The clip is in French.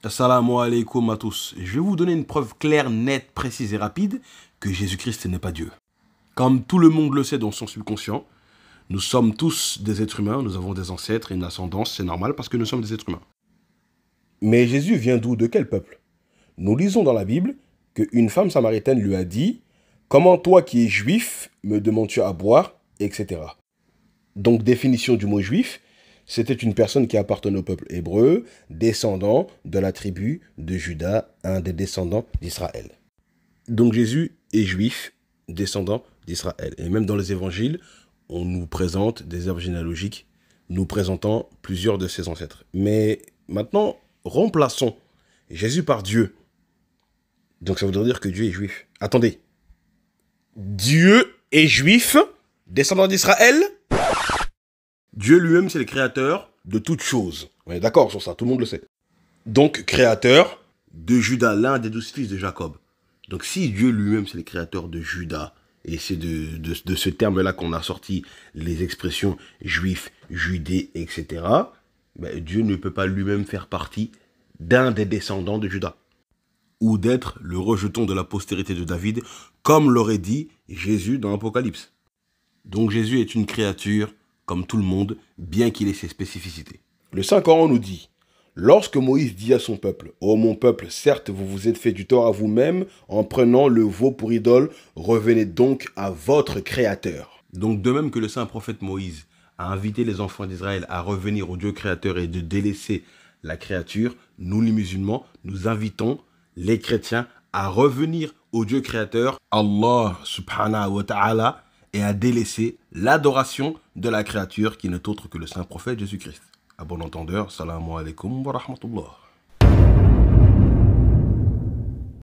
Assalamu alaikum à tous. Je vais vous donner une preuve claire, nette, précise et rapide que Jésus-Christ n'est pas Dieu. Comme tout le monde le sait dans son subconscient, nous sommes tous des êtres humains, nous avons des ancêtres et une ascendance, c'est normal parce que nous sommes des êtres humains. Mais Jésus vient d'où? De quel peuple? Nous lisons dans la Bible qu'une femme samaritaine lui a dit « Comment toi qui es juif me demandes-tu à boire ?» etc. Donc définition du mot juif, c'était une personne qui appartenait au peuple hébreu, descendant de la tribu de Juda, un des descendants d'Israël. Donc Jésus est juif, descendant d'Israël. Et même dans les évangiles, on nous présente des arbres généalogiques nous présentant plusieurs de ses ancêtres. Mais maintenant, remplaçons Jésus par Dieu. Donc ça voudrait dire que Dieu est juif. Attendez. Dieu est juif, descendant d'Israël? Dieu lui-même, c'est le créateur de toutes choses. On est d'accord sur ça, tout le monde le sait. Donc, créateur de Juda, l'un des 12 fils de Jacob. Donc, si Dieu lui-même, c'est le créateur de Juda, et c'est de ce terme-là qu'on a sorti les expressions juif, judée, etc., ben, Dieu ne peut pas lui-même faire partie d'un des descendants de Juda, ou d'être le rejeton de la postérité de David, comme l'aurait dit Jésus dans l'Apocalypse. Donc, Jésus est une créature comme tout le monde, bien qu'il ait ses spécificités. Le Saint-Coran nous dit « Lorsque Moïse dit à son peuple, « Ô mon peuple, certes vous vous êtes fait du tort à vous-même en prenant le veau pour idole, revenez donc à votre Créateur. » Donc de même que le saint prophète Moïse a invité les enfants d'Israël à revenir au Dieu créateur et de délaisser la créature, nous les musulmans, nous invitons les chrétiens à revenir au Dieu créateur, Allah subhanahu wa ta'ala, et à délaisser l'adoration de la créature qui n'est autre que le saint prophète Jésus-Christ. À bon entendeur, salam alaikum wa rahmatullah.